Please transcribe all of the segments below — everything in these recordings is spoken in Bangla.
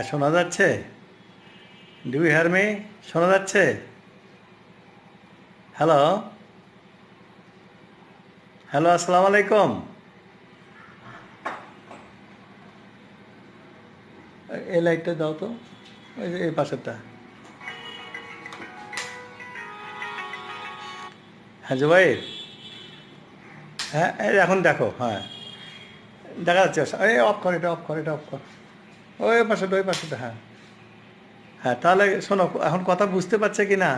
শোনা যাচ্ছে? Do you hear me? শোনা যাচ্ছে? হ্যালো, হ্যালো, আসসালামু আলাইকুম। এই লাইটটা দাও তো, ওই যে এই পাশেরটা। হ্যাঁ জুবাইর, হ্যাঁ এই এখন দেখো, হ্যাঁ দেখা যাচ্ছে। এই অফ কর, এটা অফ কর, এটা অফ কর। ওই পাশেটা, ওই পাশেটা, হ্যাঁ হ্যাঁ। তাহলে শোনো, এখন কথা বুঝতে পারছে কি না?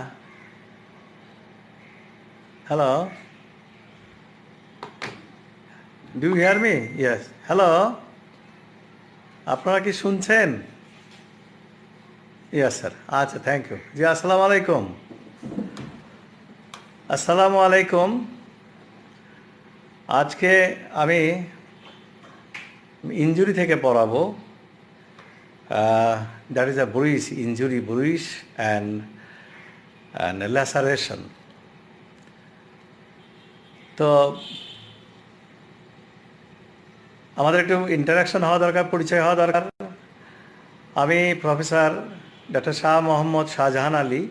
Hello, do you hear me? Yes, hello, আপনারা কি শুনছেন? ইয়েস স্যার, আচ্ছা, থ্যাংক ইউ। জি, আসসালামু আলাইকুম। আসসালামু আলাইকুম। আজকে আমি ইনজুরি থেকে পড়াবো। That is a bruise injury, bruise and laceration. তো আমাদের একটু ইন্টারাকশন হওয়া দরকার, পরিচয় হওয়া দরকার। আমি professor doctor Shah Mohammad Shahjahan Ali,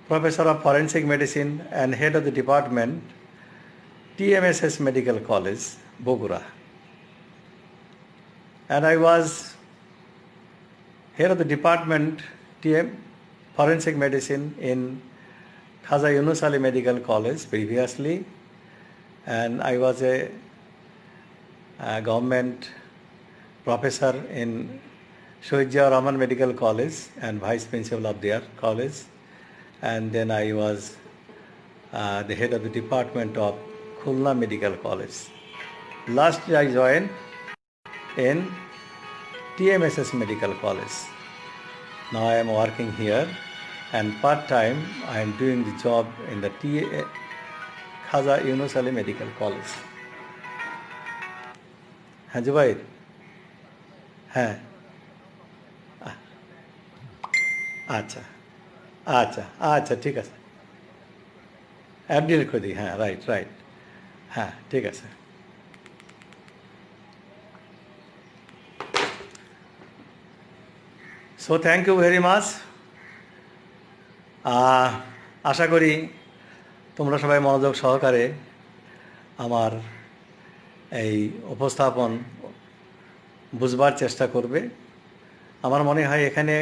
professor of forensic medicine and head of the department, TMSS Medical College, Bogura. And I was head of the department Forensic Medicine in Khaja Yunus Ali Medical College previously, and I was a government professor in Shohid Zia Rahman Medical College and vice principal of their college, and then I was the head of the department of Khulna Medical College. Last I joined in TMSS Medical College. Now I am working here, and part-time I am doing the job in the Khaja Yunus Ali Medical College. হ্যাঁ জুবাইর, হ্যাঁ আচ্ছা আচ্ছা আচ্ছা, ঠিক আছে, অ্যাপ ডিলিট করে দিই। হ্যাঁ, রাইট রাইট, হ্যাঁ ঠিক আছে। So thank you very much. আশা করি তোমরা সবাই মনোযোগ সহকারে আমার এই উপস্থাপন বুঝবার চেষ্টা করবে। আমার মনে হয় এখানে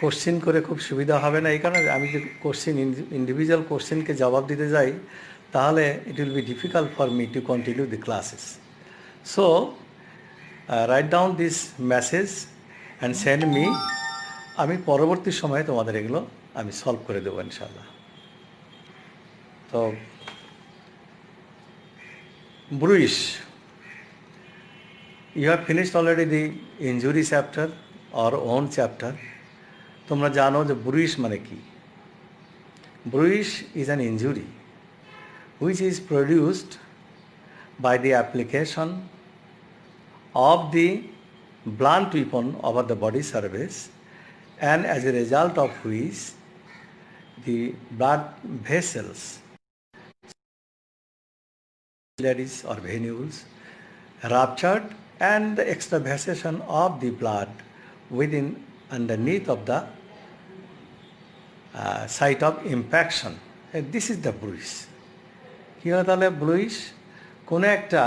কোশ্চিন করে খুব সুবিধা হবে না, এই কারণে আমি যদি কোশ্চিন ইন্ডিভিজুয়াল কোশ্চিনকে জবাব দিতে যাই তাহলে it will be difficult for me to continue the classes. So write down this message and send me. আমি পরবর্তী সময়ে তোমাদের এগুলো আমি সলভ করে দেবো ইনশাল্লাহ। তো ব্রুইশ, you have finished already the injury chapter or own chapter. তোমরা জানো যে ব্রুইশ মানে কি। ব্রুইশ is an injury which is produced by the application of the blunt weapon over the body surface, and as a result of which the blood vessels, capillaries or venules, ruptured, and the extravasation of the blood within underneath of the site of impaction. And this is the bruise. কী হয় তাহলে ব্রুইশ? কোনো একটা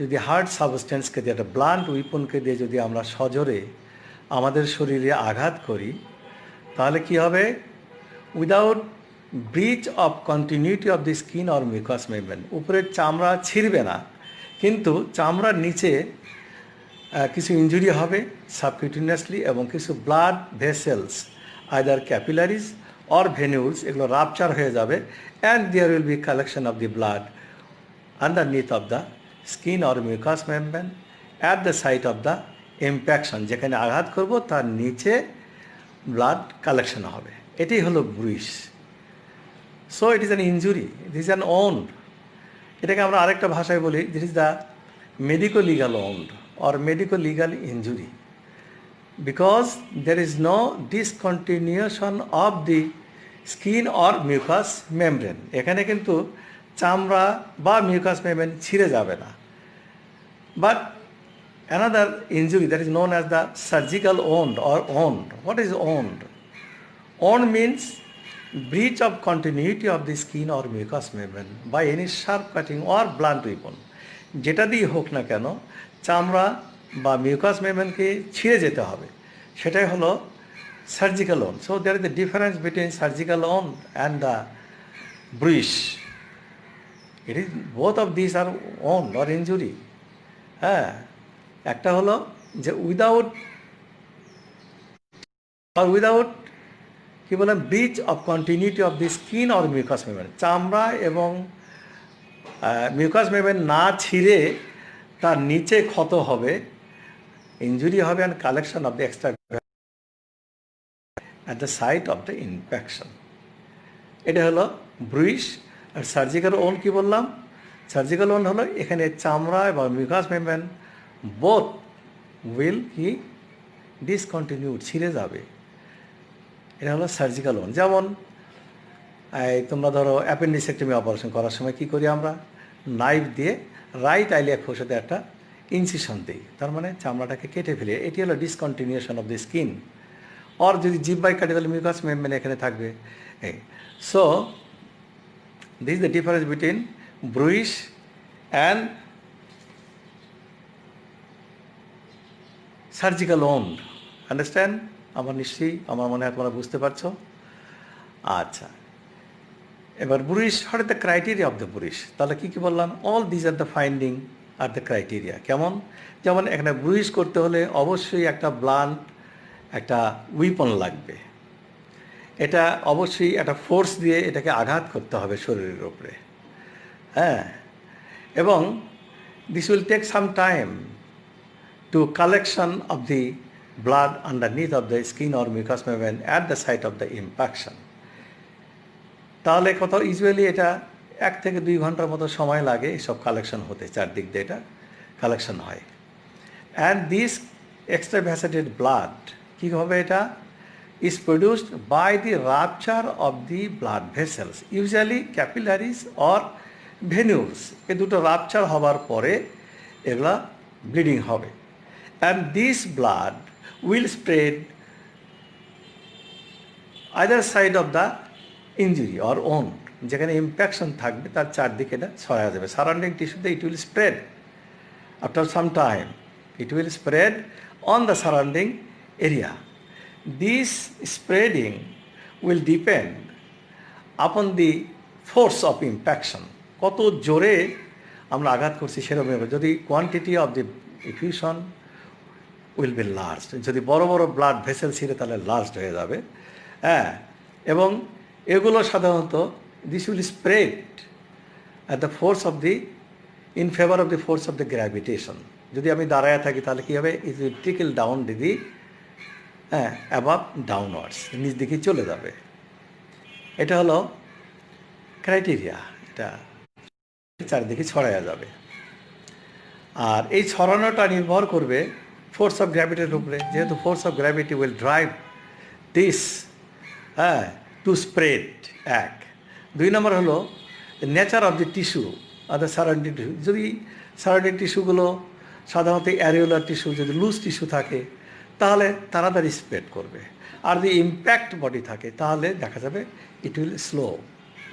যদি হার্ড সাবস্টেন্সকে দিয়ে, একটা ব্লান্ট উইপনকে দিয়ে যদি আমরা সজোরে আমাদের শরীরে আঘাত করি তাহলে কি হবে? Without breach of continuity of the skin or mucous membrane, উপরের চামড়া ছিঁড়বে না কিন্তু চামড়ার নিচে কিছু ইনজুরি হবে সাবকিউটিনিয়াসলি, এবং কিছু blood vessels either capillaries or venules এগুলো রাপচার হয়ে যাবে, and there will be collection of the blood underneath of the skin or mucous membrane at the site of the impaction. যেখানে আঘাত করব তার নিচে ব্লাড কালেকশন হবে। এটাই হলো bruise. So it is an injury, it is an wound. এটাকে আমরা আরেকটা ভাষায় বলি, this is the medico legal wound or medico legal injury, because there is no discontinuation of the skin or mucous membrane. এখানে কিন্তু চামড়া বা মিউকাস মেমব্রেন ছিঁড়ে যাবে না, but another injury that is known as the surgical wound or wound. What is wound? Wound means breach of continuity of the skin or mucous membrane by any sharp cutting or blunt weapon. যেটা দিয়ে হোক না কেন চামড়া বা মিউকাস মেমব্রেনকে ছিঁড়ে যেতে হবে, সেটাই হলো surgical wound. So there is the difference between surgical wound and the bruise. It is both of this are wound or injury. হ্যাঁ, একটা হলো যে উইদাউট কি বলেন, breach of continuity of the skin or mucous membrane, চামড়া এবং মিউকাস মেমব্রেন না ছিঁড়ে তার নিচে ক্ষত হবে, ইঞ্জুরি হবে, and collection of the extra at the site of the infection. এটা হলো ব্রুইশ। আর সার্জিক্যাল ওন কি বললাম? সার্জিক্যাল ওন হলো এখানে চামড়া এবং মিউকাস মেমব্রেন বোথ উইল কি ডিসকন্টিনিউড, ছিঁড়ে যাবে। এটা হলো সার্জিক্যাল ওন। যেমন তোমরা ধরো অ্যাপেন্ডিসেক্টমি অপারেশন করার সময় কী করি আমরা? নাইফ দিয়ে রাইট আইলিয়াক ফোসাতে একটা ইনসিশন দিই, তার মানে চামড়াটাকে কেটে ফেলি। এটি হলো ডিসকন্টিনিউশন অফ দি স্কিন। আর যদি জিহ্বায় কাটে তাহলে মিউকাস মেমব্রেন এখানে থাকবে। So this is the difference between bruise and surgical wound. Understand? আমার নিশ্চয়ই, আমার মনে হয় তোমরা বুঝতে পারছো। আচ্ছা, এবার bruise, what is the criteria of the bruise? তাহলে কী কী বললাম? All these are the finding are the criteria. কেমন? যেমন এখানে ব্রুইশ করতে হলে অবশ্যই একটা ব্লান্ট একটা উইপন লাগবে। এটা অবশ্যই একটা ফোর্স দিয়ে এটাকে আঘাত করতে হবে শরীরের ওপরে। হ্যাঁ, এবং this will take some time to collection of the blood underneath of the skin or mucous membrane at the site of the impaction. তাহলে কত ইউজুয়ালি এটা 1 থেকে 2 ঘন্টার মতো সময় লাগে এসব কালেকশন হতে, চারদিক দিয়ে এটা কালেকশন হয়। অ্যান্ড দিস extravasated blood কী হবে? এটা is produced by the rupture of the blood vessels, usually capillaries or venules. এই দুটো রাপচার হবার পরে এগুলা ব্লিডিং হবে। And this blood will spread either side of the injury or wound. যেখানে ইনফেকশন থাকবে তার চারদিকে এটা ছড়া যাবে। সারাউন্ডিং টিস্যুতে it will spread after some time, it will spread on the surrounding area. This spreading will depend upon the force of infection. কত জোরে আমরা আঘাত করছি সেরকম। যদি quantity of the effusion will be large, যদি বড় বড় ব্লাড ভেসেল ছিঁড়ে তাহলে লার্জ হয়ে যাবে। হ্যাঁ, এবং এগুলো সাধারণত this will spread at the force of the in favour of the force of the gravitation. যদি আমি দাঁড়ায় থাকি তাহলে কী হবে? It will trickle down the above downwards, নিচ দিকে চলে যাবে। এটা হলো ক্রাইটেরিয়া, এটা চারিদিকে ছড়ায়া যাবে। আর এই ছড়ানোটা নির্ভর করবে ফোর্স অফ গ্র্যাভিটির উপরে, যেহেতু force of gravity will drive this to spread. 1 2 নম্বর হলো nature of the tissue are the surrounding tissue. যদি সারাউন্ডিং টিস্যুগুলো সাধারণত অ্যারিওলার টিস্যু, যদি লুজ টিস্যু থাকে তাহলে তাড়াতাড়ি স্প্রেড করবে। আর যদি ইম্প্যাক্ট বডি থাকে তাহলে দেখা যাবে ইট উইল স্লো,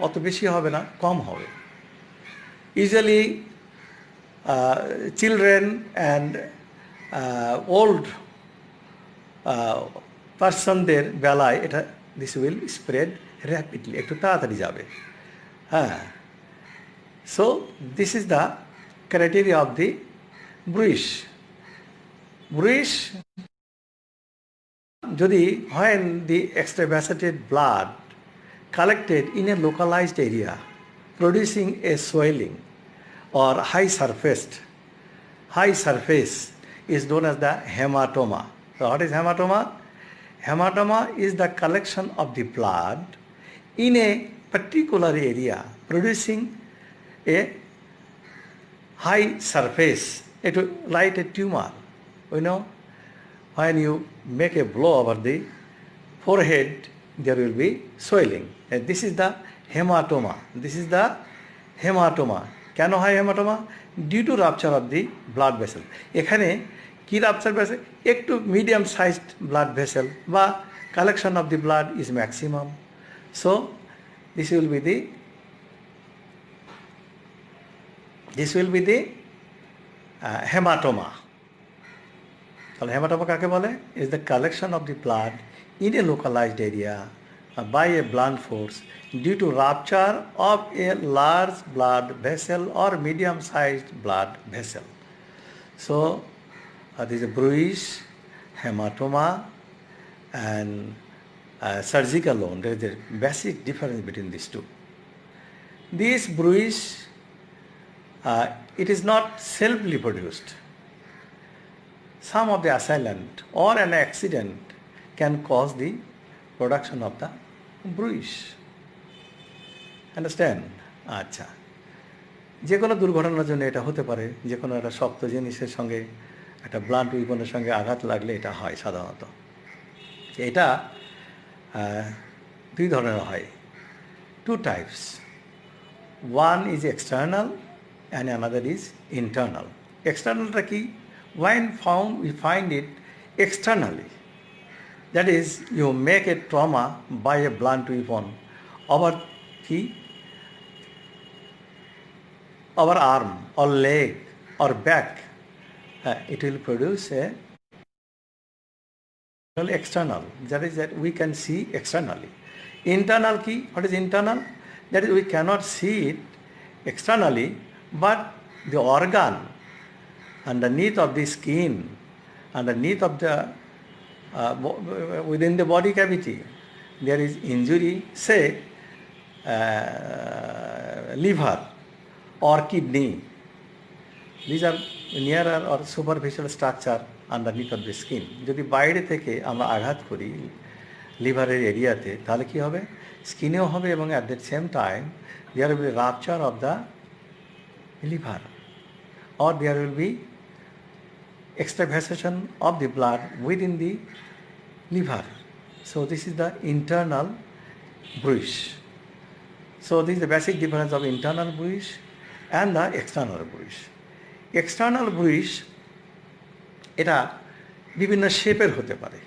অত বেশি হবে না, কম হবে। ইউজুয়ালি চিলড্রেন অ্যান্ড ওল্ড পার্সনদের বেলায় এটা দিস উইল স্প্রেড র্যাপিডলি, একটু তাড়াতাড়ি যাবে। হ্যাঁ, so this is the criteria of the bruise. Bruise যদি when the extravasated blood collected in a localized area producing a swelling or high surface is known as the hematoma. So what is hematoma? Hematoma is the collection of the blood in a particular area producing a high surface, like a tumor. You know, when you make a blow over the forehead, there will be swelling. And this is the hematoma. This is the hematoma. কেন হয় haematoma? Due to rupture of the blood vessel. এখানে কি রাপচার ভেসেল? একটু মিডিয়াম সাইজড ব্লাড ভেসেল বা collection of the blood is maximum. So this will be the haematoma. তাহলে হেমাটোমা কাকে বলে? Is the collection of the blood in a localized area by a blunt force due to rupture of a large blood vessel or medium-sized blood vessel. So, there is a bruise, hematoma, and surgical wound. There is a basic difference between these two. This bruise, it is not self-reproduced. produced. Some of the assailant or an accident can cause the production of the bruise. Understand? আচ্ছা, যে কোনো দুর্ঘটনার জন্য এটা হতে পারে, যে কোনো একটা শক্ত জিনিসের সঙ্গে একটা ব্লান্ট উইপনের সঙ্গে আঘাত লাগলে এটা হয় সাধারণত। এটা দুই ধরনের হয়, two types. One is external and another is internal. এক্সটার্নালটা কি? When we find it externally, that is, you make a trauma by a blunt weapon over our arm or leg or back, it will produce a external. That is that we can see externally. Internal key, what is internal? That is, we cannot see it externally, but the organ underneath of the skin, underneath of the within the body cavity, there is injury, say liver or kidney. These are nearer or superficial structure underneath of the skin. যদি বাইরে থেকে আমরা আঘাত করি লিভারের এরিয়াতে, তাহলে কি হবে? স্কিনেও হবে এবং at the same time there will be rupture of the liver or there will be extravasation of the blood within the liver. So this is the internal bruise. So this is the basic difference of internal bruise and the external bruise. External bruise এটা বিভিন্ন শেপের হতে পারে।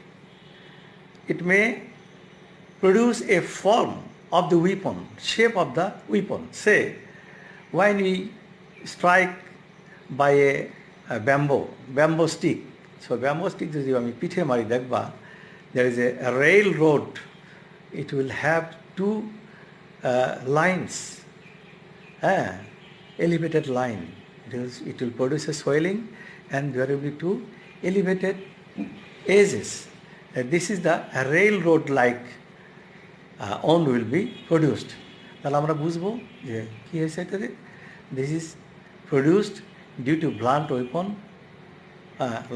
It may produce a form of the weapon, shape of the weapon. Say, when we strike by a bamboo stick. So bamboo stick যদি আমি পিঠে মারি দেখবা, there is a railroad. It will have two lines, elevated line. It will produce a swelling and there will be two elevated edges. This is the railroad like wound will be produced. তাহলে আমরা বুঝবো যে কি হয়েছে এটাতে। This is produced due to blunt weapon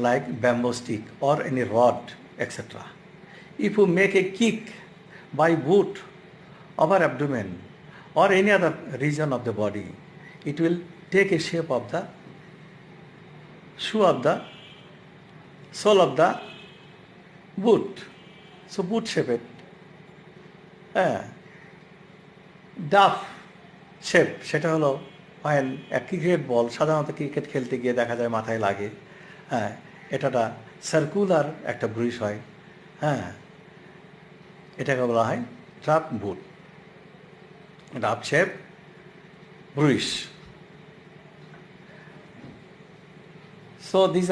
like bamboo stick or any rod, etc. If you make a kick by boot over abdomen or any other region of the body, it will take a shape of the shoe of the sole of the boot. So boot shaped. Duff shape, সেটা হলো when a cricket ball, সাধারণত ক্রিকেট খেলতে গিয়ে দেখা যায় মাথায় লাগে, এটা সার্কুলার একটা ব্রুইশ হয়, এটাকে বলা হয় drop boot, drop shape bruise. So these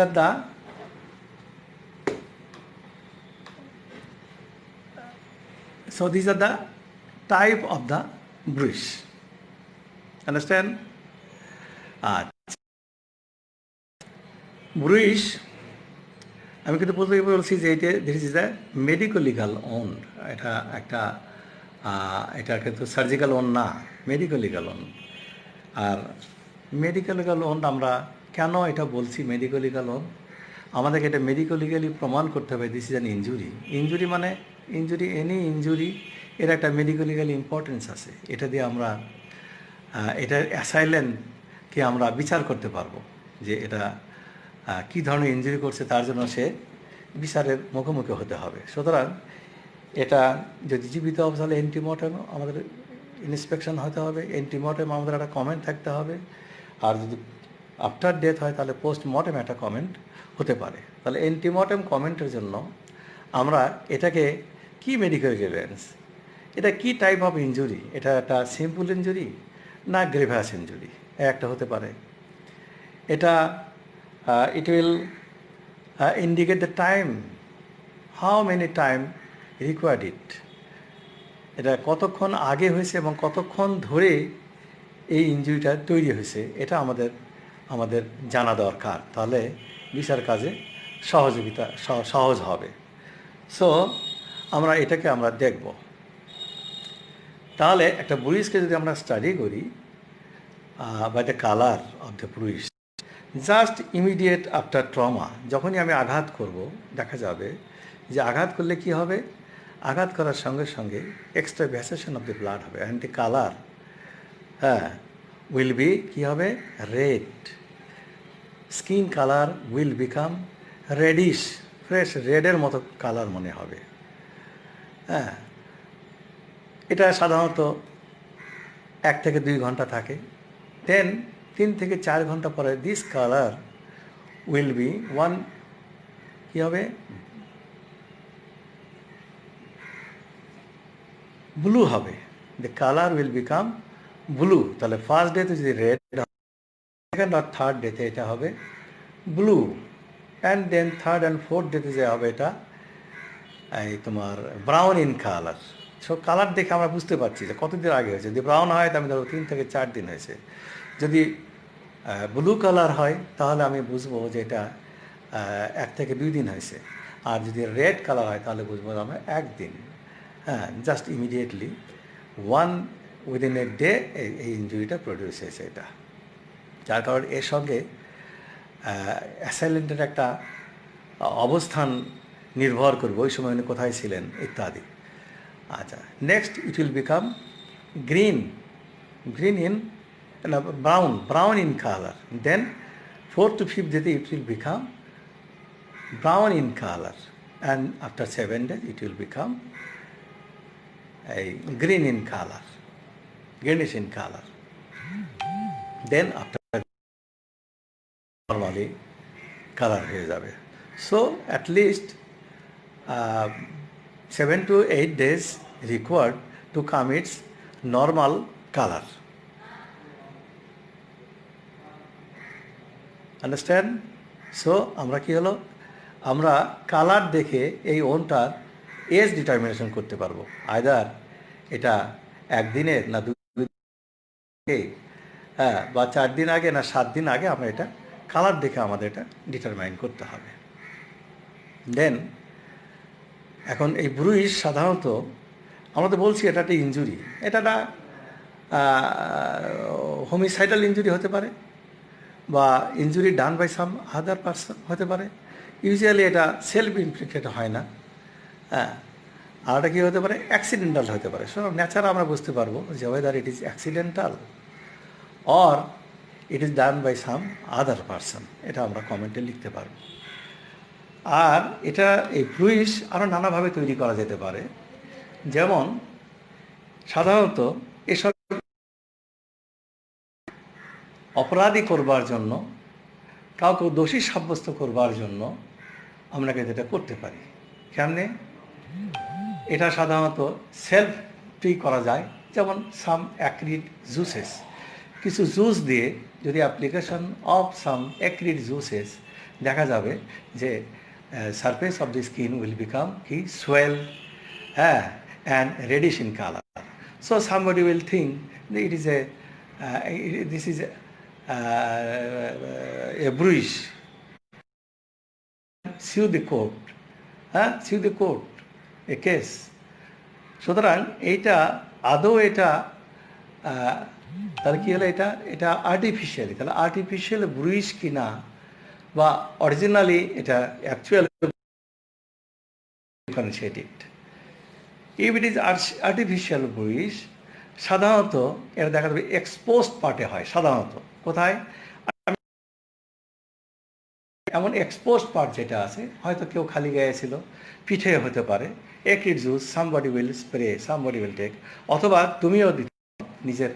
are the type of the bruise. Understand? Bruise আমি কিন্তু প্রথমে বলছি যে এটা this is the medico legal wound. এটা কিন্তু সার্জিক্যাল ওন না, মেডিকো লিগাল ওন। আর মেডিকো লিগাল ওন আমরা কেন এটা বলছি মেডিকো লিগাল ওন? আমাদেরকে এটা মেডিকো লিগালি প্রমাণ করতে হবে this is an injury. Injury মানে এনি ইঞ্জুরি এর একটা মেডিকো লিগাল ইম্পর্টেন্স আছে। এটা দিয়ে আমরা এটার অ্যাসাইলেন্টকে আমরা বিচার করতে পারবো যে এটা কী ধরনের ইনজুরি করছে, তার জন্য সে বিচারের মুখোমুখি হতে হবে। সুতরাং এটা যদি জীবিত অবস্থায় অ্যান্টিমর্টেম আমাদের ইন্সপেকশন হতে হবে, অ্যান্টিমর্টেম আমাদের একটা কমেন্ট থাকতে হবে। আর যদি আফটার ডেথ হয় তাহলে পোস্টমর্টেম একটা কমেন্ট হতে পারে। তাহলে অ্যান্টিমর্টেম কমেন্টের জন্য আমরা এটাকে কি মেডিকেল গ্রিভেন্স, এটা কি টাইপ অফ ইনজুরি, এটা একটা সিম্পল ইনজুরি না গ্রেভিয়াস ইনজুরি, একটা হতে পারে। এটা it will indicate the time, how many time required it, এটা কতক্ষণ আগে হয়েছে এবং কতক্ষণ ধরে এই ইনজুরিটা তৈরি হয়েছে, এটা আমাদের জানা দরকার। তাহলে বিচার কাজে সহযোগিতা সহজ হবে। সো এটাকে আমরা দেখব। তাহলে একটা ব্রুইজকে যদি আমরা স্টাডি করি by the colour of the bruise, just immediate after trauma, যখনই আমি আঘাত করব দেখা যাবে যে আঘাত করলে কি হবে, আঘাত করার সঙ্গে সঙ্গে extravasation of the blood হবে and the colour will be কী হবে, red, skin colour will become reddish, fresh রেডের মতো কালার মনে হবে। হ্যাঁ, এটা সাধারণত 1 থেকে 2 ঘন্টা থাকে। দেন 3 থেকে 4 ঘন্টা পরে দিস কালার উইল বি কী হবে, ব্লু হবে। The colour will become blue. তাহলে ফার্স্ট ডেতে যদি রেড, সেকেন্ড আর থার্ড ডেতে এটা হবে blue, and then third and fourth ডেতে যে হবে এটা এই তোমার ব্রাউন ইন কালার। সব কালার দেখে আমরা বুঝতে পারছি যে কতদিন আগে হয়েছে। যদি ব্রাউন হয় তাহলে ধরো 3 থেকে 4 দিন হয়েছে। যদি ব্লু কালার হয় তাহলে আমি বুঝবো যে এটা 1 থেকে 2 দিন হয়েছে। আর যদি রেড কালার হয় তাহলে বুঝবো আমরা 1 দিন। হ্যাঁ, just immediately within a day এই ইনজুরিটা প্রডিউস হয়েছে এটা। যার কারণে এর সঙ্গে অ্যাসাইলেন্টের একটা অবস্থান নির্ভর করবে, ওই সময় উনি কোথায় ছিলেন ইত্যাদি। আচ্ছা, next it will become green in brown in colour. Then 4th to 5th ডেতে it will become brown in colour, and after 7 days it will become green in colour, greenish in color. Then after normally color হয়ে যাবে। So at least 7 to 8 days required to come its normal color. Understand? So আমরা কি হলো, আমরা কালার দেখে এই ওনটার এজ ডিটারমিনেশন করতে পারবো, আইদার এটা 1 দিনের না 2 হ্যাঁ বা 4 দিন আগে না 7 দিন আগে, আমরা এটা কালার দেখে আমাদের এটা ডিটারমাইন করতে হবে। দেন এখন এই ব্রুইজ সাধারণত আমরা তো বলছি এটা একটা ইনজুরি, এটা একটা হোমিসাইডাল ইনজুরি হতে পারে বা injury done by some other person হতে পারে। ইউজুয়ালি এটা সেলফ ইনফ্লিক্টেড হয় না। হ্যাঁ, আর এটা কী হতে পারে, অ্যাক্সিডেন্টাল হতে পারে। সব ন্যাচারাল আমরা বুঝতে পারবো যে whether it is accidental or it is done by some other person, এটা আমরা কমেন্টে লিখতে পারব। আর এটা এই ব্রুইজ আরও নানাভাবে তৈরি করা যেতে পারে। যেমন সাধারণত এসব অপরাধী করবার জন্য, কাউকে দোষী সাব্যস্ত করবার জন্য আমরা এটা করতে পারি। কেমনে? এটা সাধারণত সেলফ ট্রি করা যায়। যেমন সাম অ্যাক্রিড জুসেস, কিছু জুস দিয়ে যদি application of some acrid juices দেখা যাবে যে surface of the skin will become কি সোয়েল, হ্যাঁ, and reddish in colour. So somebody will think it is this is a bruise, sue the court, হ্যাঁ, sue the court a case. সুতরাং এইটা আদৌ এটা তাহলে কী হলো, এটা আর্টিফিশিয়ালি, তাহলে আর্টিফিশিয়াল ব্রুইশ কিনা বা অরিজিনালি এটা actual differentiated. If it is artificial bruise, সাধারণত এটা দেখা যাবে এক্সপোজড পার্টে হয়। সাধারণত কোথায়, এমন এক্সপোজড পার্ট যেটা আছে, হয়তো কেউ খালি গায়ে ছিল, পিঠে হতে পারে, acrid juice somebody will spray, somebody will take, অথবা তুমিও নিজের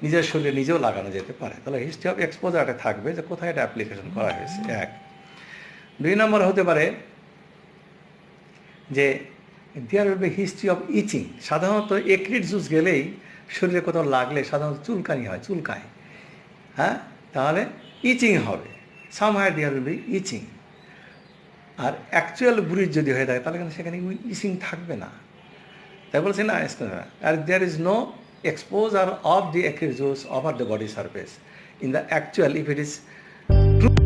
নিজের শরীরে নিজেও লাগানো যেতে পারে। তাহলে হিস্ট্রি অফ এক্সপোজারটা থাকবে যে কোথায় এটা অ্যাপ্লিকেশন করা হয়েছে, এক। 2 নম্বর হতে পারে যে there will be history of itching. সাধারণত এক্রিড জুস গেলেই শরীরে কোথাও লাগলে সাধারণত চুলকানি হয়, চুলকায়, হ্যাঁ, তাহলে ইচিং হবে, somehow there will be itching. আর অ্যাকচুয়াল ব্রুইজ যদি হয়ে থাকে তাহলে কিন্তু সেখানে ইচিং থাকবে না, তাই বলছে না। আর there is no exposure of the acrid juice over the body surface in the actual if it is true